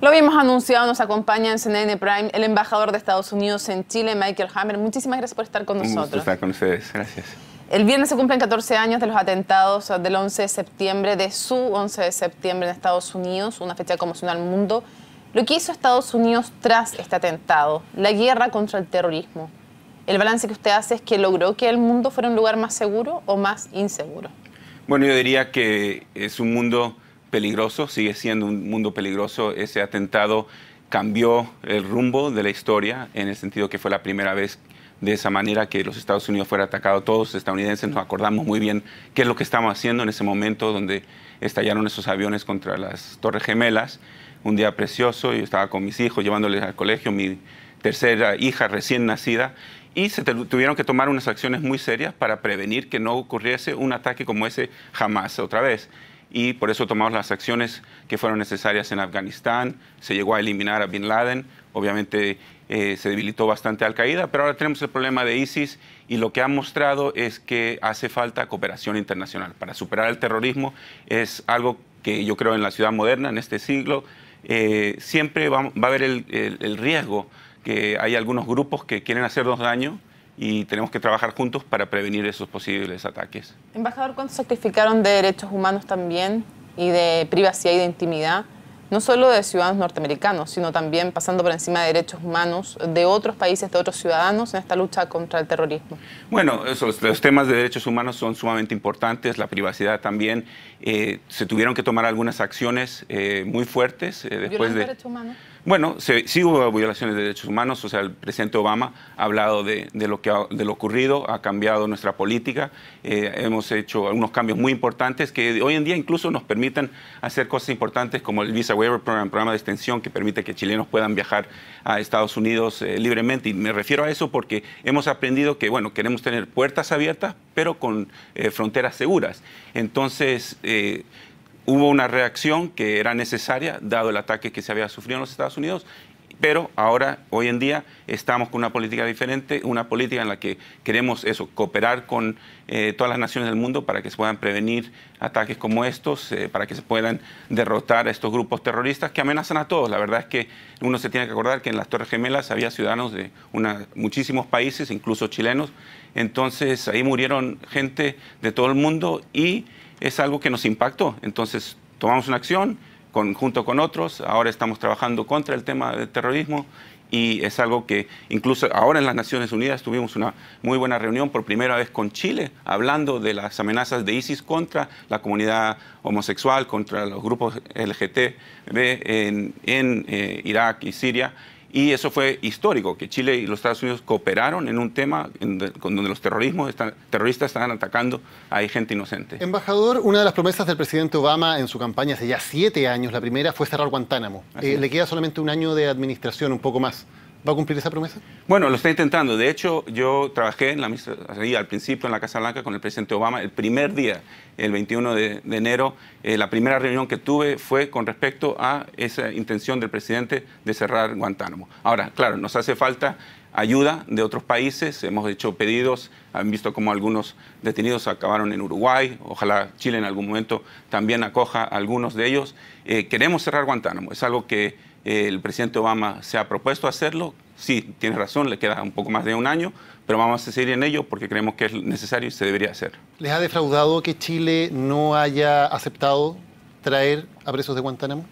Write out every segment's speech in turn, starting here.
Lo habíamos anunciado, nos acompaña en CNN Prime el embajador de Estados Unidos en Chile, Michael Hammer. Muchísimas gracias por estar con nosotros. Un gusto estar con ustedes, gracias. El viernes se cumplen 14 años de los atentados del 11 de septiembre, de su 11 de septiembre en Estados Unidos, una fecha que conmocionó al mundo. Lo que hizo Estados Unidos tras este atentado, la guerra contra el terrorismo. ¿El balance que usted hace es que logró que el mundo fuera un lugar más seguro o más inseguro? Bueno, yo diría que es un mundo peligroso, sigue siendo un mundo peligroso. Ese atentado cambió el rumbo de la historia en el sentido que fue la primera vez de esa manera que los Estados Unidos fuera atacado. Todos los estadounidenses nos acordamos muy bien qué es lo que estábamos haciendo en ese momento donde estallaron esos aviones contra las Torres Gemelas. Un día precioso, yo estaba con mis hijos llevándoles al colegio, mi tercera hija recién nacida, y se tuvieron que tomar unas acciones muy serias para prevenir que no ocurriese un ataque como ese jamás otra vez. Y por eso tomamos las acciones que fueron necesarias en Afganistán. Se llegó a eliminar a Bin Laden. Obviamente se debilitó bastante Al-Qaeda, pero ahora tenemos el problema de ISIS y lo que ha mostrado es que hace falta cooperación internacional. Para superar el terrorismo es algo que yo creo en la ciudad moderna, en este siglo, siempre va a haber el riesgo que hay algunos grupos que quieren hacernos daño y tenemos que trabajar juntos para prevenir esos posibles ataques. Embajador, ¿cuánto sacrificaron de derechos humanos también y de privacidad y de intimidad? No solo de ciudadanos norteamericanos, sino también pasando por encima de derechos humanos de otros países, de otros ciudadanos en esta lucha contra el terrorismo. Bueno, los temas de derechos humanos son sumamente importantes, la privacidad también. Se tuvieron que tomar algunas acciones muy fuertes después de... derechos humanos? Bueno, sí hubo violaciones de derechos humanos, o sea, el presidente Obama ha hablado de lo ocurrido, ha cambiado nuestra política, hemos hecho algunos cambios muy importantes que hoy en día incluso nos permiten hacer cosas importantes como el Visa Waiver Program, programa de extensión que permite que chilenos puedan viajar a Estados Unidos libremente, y me refiero a eso porque hemos aprendido que, bueno, queremos tener puertas abiertas, pero con fronteras seguras. Entonces, hubo una reacción que era necesaria, dado el ataque que se había sufrido en los Estados Unidos, pero ahora, hoy en día, estamos con una política diferente, una política en la que queremos eso, cooperar con todas las naciones del mundo para que se puedan prevenir ataques como estos, para que se puedan derrotar a estos grupos terroristas que amenazan a todos. La verdad es que uno se tiene que acordar que en las Torres Gemelas había ciudadanos de muchísimos países, incluso chilenos, entonces ahí murieron gente de todo el mundo y es algo que nos impactó. Entonces tomamos una acción junto con otros. Ahora estamos trabajando contra el tema del terrorismo y es algo que incluso ahora en las Naciones Unidas tuvimos una muy buena reunión por primera vez con Chile, hablando de las amenazas de ISIS contra la comunidad homosexual, contra los grupos LGTB en Irak y Siria. Y eso fue histórico, que Chile y los Estados Unidos cooperaron en un tema donde los terroristas están atacando a gente inocente. Embajador, una de las promesas del presidente Obama en su campaña hace ya 7 años, la primera, fue cerrar Guantánamo. Le queda solamente un año de administración, un poco más. ¿Va a cumplir esa promesa? Bueno, lo está intentando. De hecho, yo trabajé al principio en la Casa Blanca con el presidente Obama. El primer día, el 21 de enero, la primera reunión que tuve fue con respecto a esa intención del presidente de cerrar Guantánamo. Ahora, claro, nos hace falta ayuda de otros países. Hemos hecho pedidos, han visto cómo algunos detenidos acabaron en Uruguay. Ojalá Chile en algún momento también acoja a algunos de ellos. Queremos cerrar Guantánamo. Es algo que el presidente Obama se ha propuesto hacerlo. Sí, tiene razón, le queda un poco más de un año, pero vamos a seguir en ello porque creemos que es necesario y se debería hacer. ¿Les ha defraudado que Chile no haya aceptado traer a presos de Guantánamo?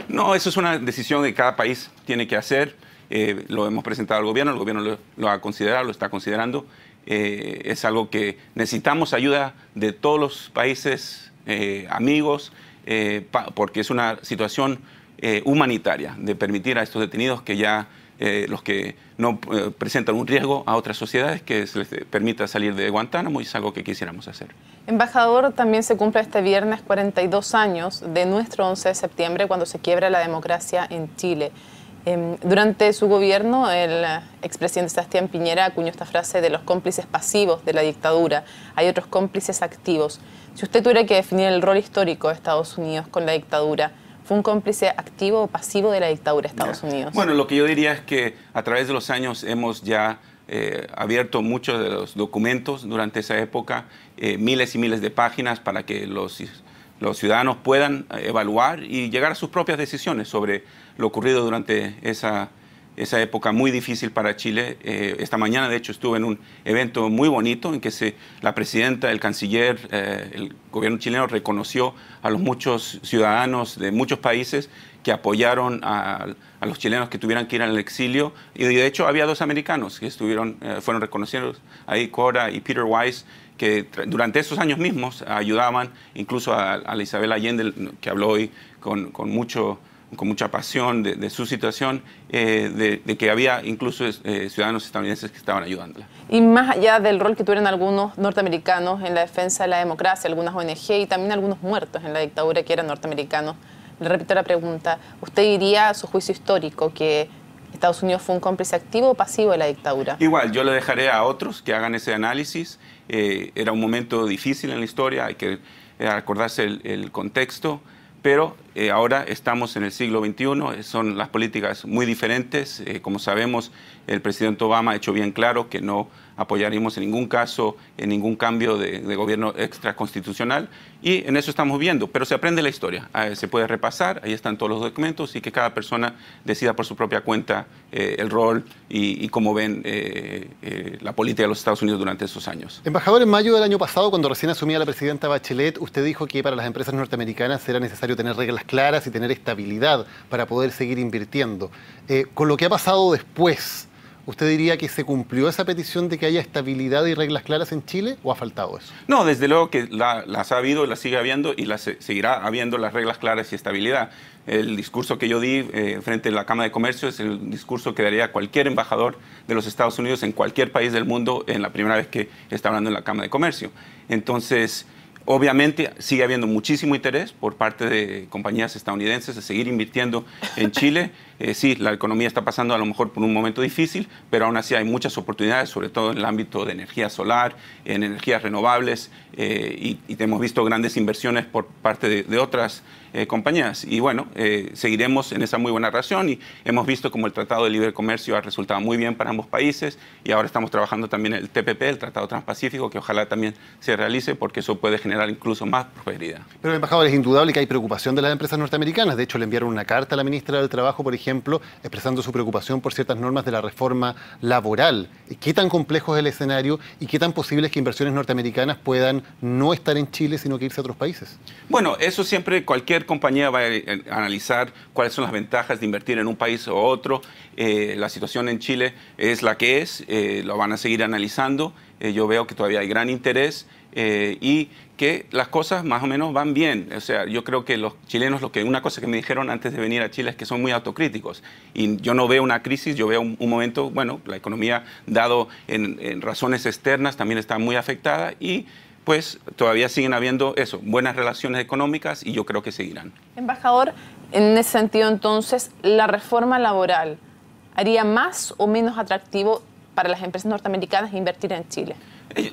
No, eso es una decisión que cada país tiene que hacer. Lo hemos presentado al gobierno, el gobierno lo ha considerado, lo está considerando. Es algo que necesitamos ayuda de todos los países amigos, porque es una situación humanitaria, de permitir a estos detenidos que ya los que no presentan un riesgo a otras sociedades, que se les permita salir de Guantánamo, y es algo que quisiéramos hacer. Embajador, también se cumple este viernes 42 años de nuestro 11 de septiembre, cuando se quiebra la democracia en Chile. Durante su gobierno, el expresidente Sebastián Piñera acuñó esta frase de los cómplices pasivos de la dictadura. Hay otros cómplices activos. Si usted tuviera que definir el rol histórico de Estados Unidos con la dictadura, ¿fue un cómplice activo o pasivo de la dictadura de Estados Unidos? Bueno, lo que yo diría es que a través de los años hemos ya abierto muchos de los documentos durante esa época, miles y miles de páginas para que los los ciudadanos puedan evaluar y llegar a sus propias decisiones sobre lo ocurrido durante esa época muy difícil para Chile. Esta mañana, de hecho, estuve en un evento muy bonito en que la presidenta, el canciller, el gobierno chileno reconoció a los muchos ciudadanos de muchos países que apoyaron a los chilenos que tuvieran que ir al exilio. Y de hecho había 2 americanos que fueron reconocidos ahí, Cora y Peter Weiss, que durante esos años mismos ayudaban incluso a la Isabel Allende, que habló hoy con mucha pasión de su situación, de que había incluso ciudadanos estadounidenses que estaban ayudándola. Y más allá del rol que tuvieron algunos norteamericanos en la defensa de la democracia, algunas ONG y también algunos muertos en la dictadura que eran norteamericanos, le repito la pregunta, ¿usted diría a su juicio histórico que Estados Unidos fue un cómplice activo o pasivo de la dictadura? Igual, yo le dejaré a otros que hagan ese análisis. Era un momento difícil en la historia, hay que acordarse el contexto, pero ahora estamos en el siglo XXI, son las políticas muy diferentes. Como sabemos, el presidente Obama ha hecho bien claro que no apoyaríamos en ningún caso en ningún cambio de gobierno extraconstitucional, y en eso estamos viendo, pero se aprende la historia, se puede repasar, ahí están todos los documentos, y que cada persona decida por su propia cuenta el rol y cómo ven la política de los Estados Unidos durante esos años. Embajador, en mayo del año pasado, cuando recién asumía la presidenta Bachelet, usted dijo que para las empresas norteamericanas era necesario tener reglas claras y tener estabilidad para poder seguir invirtiendo. Con lo que ha pasado después, ¿usted diría que se cumplió esa petición de que haya estabilidad y reglas claras en Chile o ha faltado eso? No, desde luego que las ha habido, las sigue habiendo y seguirá habiendo las reglas claras y estabilidad. El discurso que yo di frente a la Cámara de Comercio es el discurso que daría cualquier embajador de los Estados Unidos en cualquier país del mundo en la primera vez que está hablando en la Cámara de Comercio. Entonces, obviamente sigue habiendo muchísimo interés por parte de compañías estadounidenses de seguir invirtiendo en Chile. Sí, la economía está pasando a lo mejor por un momento difícil, pero aún así hay muchas oportunidades, sobre todo en el ámbito de energía solar, en energías renovables, y hemos visto grandes inversiones por parte de otras compañías. Y bueno, seguiremos en esa muy buena relación y hemos visto como el Tratado de Libre Comercio ha resultado muy bien para ambos países, y ahora estamos trabajando también en el TPP, el Tratado Transpacífico, que ojalá también se realice porque eso puede generar incluso más prosperidad. Pero, embajador, es indudable que hay preocupación de las empresas norteamericanas. De hecho, le enviaron una carta a la ministra del Trabajo, por ejemplo, expresando su preocupación por ciertas normas de la reforma laboral. ¿Qué tan complejo es el escenario y qué tan posible es que inversiones norteamericanas puedan no estar en Chile, sino que irse a otros países? Bueno, eso siempre cualquier compañía va a analizar cuáles son las ventajas de invertir en un país o otro. La situación en Chile es la que es, lo van a seguir analizando. Yo veo que todavía hay gran interés y que las cosas más o menos van bien. O sea, yo creo que los chilenos, una cosa que me dijeron antes de venir a Chile es que son muy autocríticos. Y yo no veo una crisis, yo veo un momento, bueno, la economía, dado en razones externas, también está muy afectada y pues todavía siguen habiendo buenas relaciones económicas y yo creo que seguirán. Embajador, en ese sentido entonces, ¿la reforma laboral haría más o menos atractivo para las empresas norteamericanas invertir en Chile?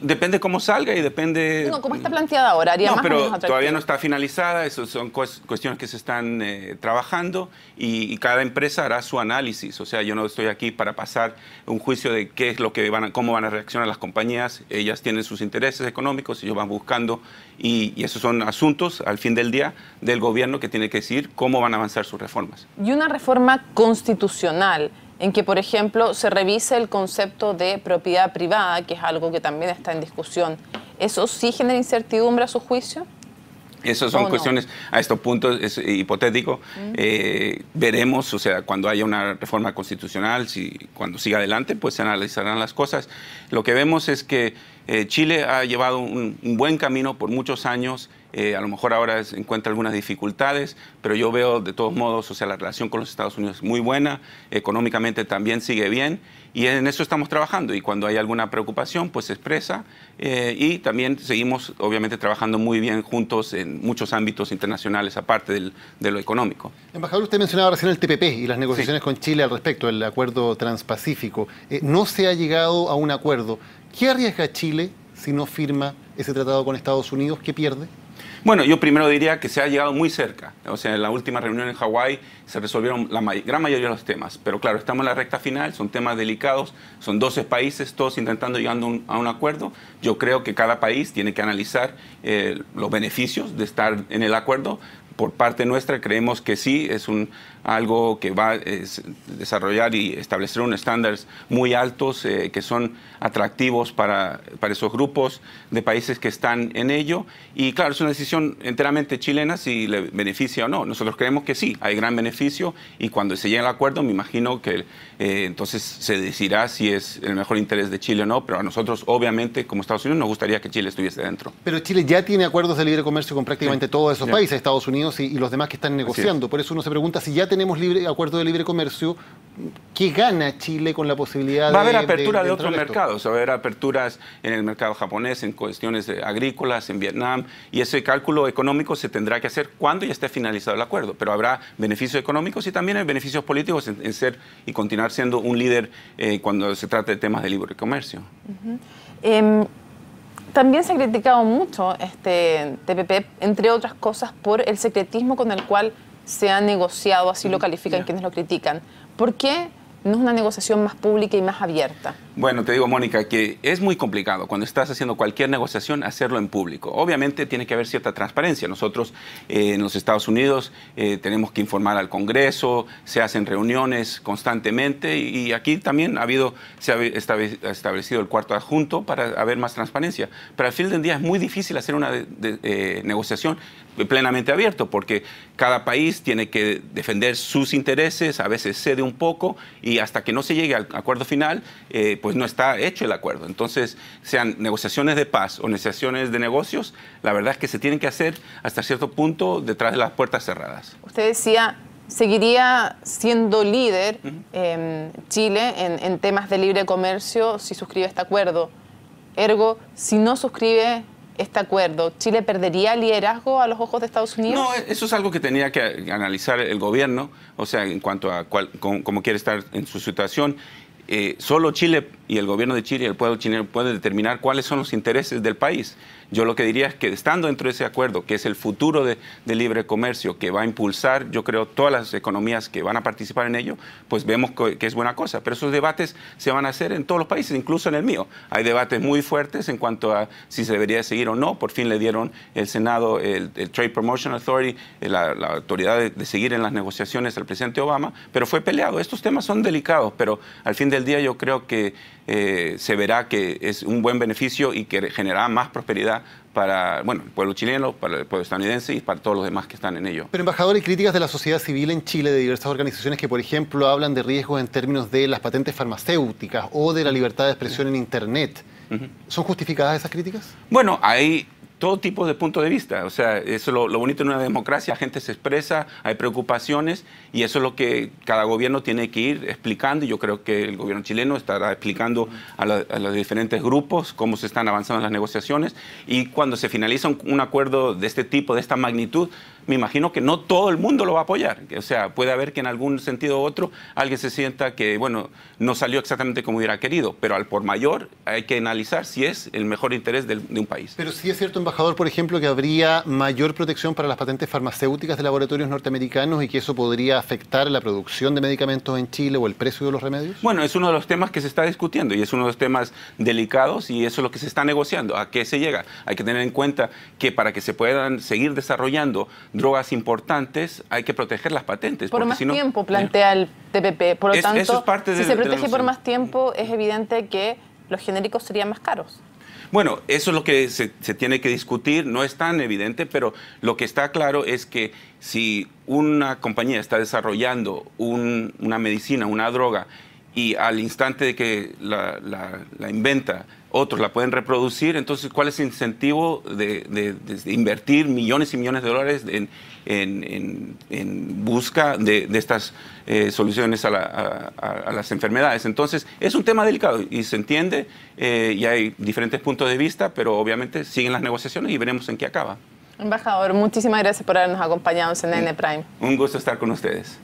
Depende cómo salga y depende... No, ¿cómo está planteada ahora? ¿Haría más o menos atractivo? Todavía no está finalizada, eso son cuestiones que se están trabajando y cada empresa hará su análisis. O sea, yo no estoy aquí para pasar un juicio de qué es lo que cómo van a reaccionar las compañías. Ellas tienen sus intereses económicos, ellos van buscando y esos son asuntos al fin del día del gobierno que tiene que decidir cómo van a avanzar sus reformas. Y una reforma constitucional en que, por ejemplo, se revise el concepto de propiedad privada, que es algo que también está en discusión. ¿Eso sí genera incertidumbre a su juicio? Esas son cuestiones, a estos puntos es hipotético. Veremos, o sea, cuando haya una reforma constitucional, cuando siga adelante, pues se analizarán las cosas. Lo que vemos es que Chile ha llevado un buen camino por muchos años. A lo mejor ahora encuentra algunas dificultades, pero yo veo de todos modos, o sea, la relación con los Estados Unidos es muy buena, económicamente también sigue bien, y en eso estamos trabajando, y cuando hay alguna preocupación, pues se expresa, y también seguimos, obviamente, trabajando muy bien juntos en muchos ámbitos internacionales, aparte de lo económico. Embajador, usted mencionaba recién el TPP y las negociaciones con Chile al respecto, el acuerdo transpacífico. No se ha llegado a un acuerdo. ¿Qué arriesga Chile si no firma ese tratado con Estados Unidos? ¿Qué pierde? Bueno, yo primero diría que se ha llegado muy cerca. O sea, en la última reunión en Hawái se resolvieron la gran mayoría de los temas. Pero claro, estamos en la recta final, son temas delicados, son 12 países, todos intentando llegar a un acuerdo. Yo creo que cada país tiene que analizar los beneficios de estar en el acuerdo. Por parte nuestra creemos que sí, es algo que va a desarrollar y establecer unos estándares muy altos que son atractivos para esos grupos de países que están en ello. Y claro, es una decisión enteramente chilena si le beneficia o no. Nosotros creemos que sí, hay gran beneficio y cuando se llegue al acuerdo me imagino que entonces se decidirá si es el mejor interés de Chile o no, pero a nosotros obviamente como Estados Unidos nos gustaría que Chile estuviese dentro. Pero Chile ya tiene acuerdos de libre comercio con prácticamente todos esos países, Estados Unidos y los demás que están negociando. Por eso uno se pregunta, si ya tenemos acuerdo de libre comercio, ¿qué gana Chile con la posibilidad de... Va a haber apertura de otros mercados, va a haber aperturas en el mercado japonés, en cuestiones agrícolas, en Vietnam, y ese cálculo económico se tendrá que hacer cuando ya esté finalizado el acuerdo, pero habrá beneficios económicos y también hay beneficios políticos en ser y continuar siendo un líder cuando se trata de temas de libre comercio. También se ha criticado mucho este TPP, entre otras cosas, por el secretismo con el cual se ha negociado, así lo califican quienes lo critican. ¿Por qué no es una negociación más pública y más abierta? Bueno, te digo, Mónica, que es muy complicado cuando estás haciendo cualquier negociación hacerlo en público. Obviamente tiene que haber cierta transparencia. Nosotros en los Estados Unidos tenemos que informar al Congreso, se hacen reuniones constantemente y aquí también se ha establecido el cuarto adjunto para haber más transparencia. Pero al fin del día es muy difícil hacer una negociación plenamente abierto porque cada país tiene que defender sus intereses, a veces cede un poco y hasta que no se llegue al acuerdo final, pues no está hecho el acuerdo. Entonces, sean negociaciones de paz o negociaciones de negocios, la verdad es que se tienen que hacer hasta cierto punto detrás de las puertas cerradas. Usted decía, seguiría siendo líder Chile en temas de libre comercio si suscribe este acuerdo. Ergo, si no suscribe este acuerdo, ¿Chile perdería liderazgo a los ojos de Estados Unidos? No, eso es algo que tenía que analizar el gobierno, o sea, en cuanto a cómo quiere estar en su situación. Solo Chile y el gobierno de Chile y el pueblo chileno pueden determinar cuáles son los intereses del país. Yo lo que diría es que estando dentro de ese acuerdo, que es el futuro de libre comercio, que va a impulsar, yo creo, todas las economías que van a participar en ello, pues vemos que es buena cosa. Pero esos debates se van a hacer en todos los países, incluso en el mío. Hay debates muy fuertes en cuanto a si se debería seguir o no. Por fin le dieron el Senado, el Trade Promotion Authority, la autoridad de seguir en las negociaciones al presidente Obama, pero fue peleado. Estos temas son delicados, pero al fin del día yo creo que se verá que es un buen beneficio y que generará más prosperidad para el pueblo chileno, para el pueblo estadounidense y para todos los demás que están en ello. Pero, embajador, hay críticas de la sociedad civil en Chile, de diversas organizaciones que, por ejemplo, hablan de riesgos en términos de las patentes farmacéuticas o de la libertad de expresión en Internet. ¿Son justificadas esas críticas? Bueno, hay todo tipo de puntos de vista. O sea, eso es lo bonito en una democracia. La gente se expresa, hay preocupaciones y eso es lo que cada gobierno tiene que ir explicando. Y yo creo que el gobierno chileno estará explicando a los diferentes grupos cómo se están avanzando las negociaciones. Y cuando se finaliza un acuerdo de este tipo, de esta magnitud, me imagino que no todo el mundo lo va a apoyar. O sea, puede haber que en algún sentido u otro alguien se sienta que, no salió exactamente como hubiera querido, pero al por mayor hay que analizar si es el mejor interés de un país. Pero sí es cierto, embajador, por ejemplo, que habría mayor protección para las patentes farmacéuticas de laboratorios norteamericanos y que eso podría afectar la producción de medicamentos en Chile o el precio de los remedios. Bueno, es uno de los temas que se está discutiendo y es uno de los temas delicados y eso es lo que se está negociando. ¿A qué se llega? Hay que tener en cuenta que para que se puedan seguir desarrollando drogas importantes, hay que proteger las patentes. Por más tiempo, plantea el TPP. Por lo tanto, eso es parte si se protege por más tiempo, es evidente que los genéricos serían más caros. Bueno, eso es lo que se tiene que discutir. No es tan evidente, pero lo que está claro es que si una compañía está desarrollando una medicina, una droga, y al instante de que la inventa, otros la pueden reproducir, entonces, ¿cuál es el incentivo de invertir millones y millones de dólares en busca de estas soluciones a las enfermedades? Entonces, es un tema delicado y se entiende y hay diferentes puntos de vista, pero obviamente siguen las negociaciones y veremos en qué acaba. Embajador, muchísimas gracias por habernos acompañado en CNN Prime. Un gusto estar con ustedes.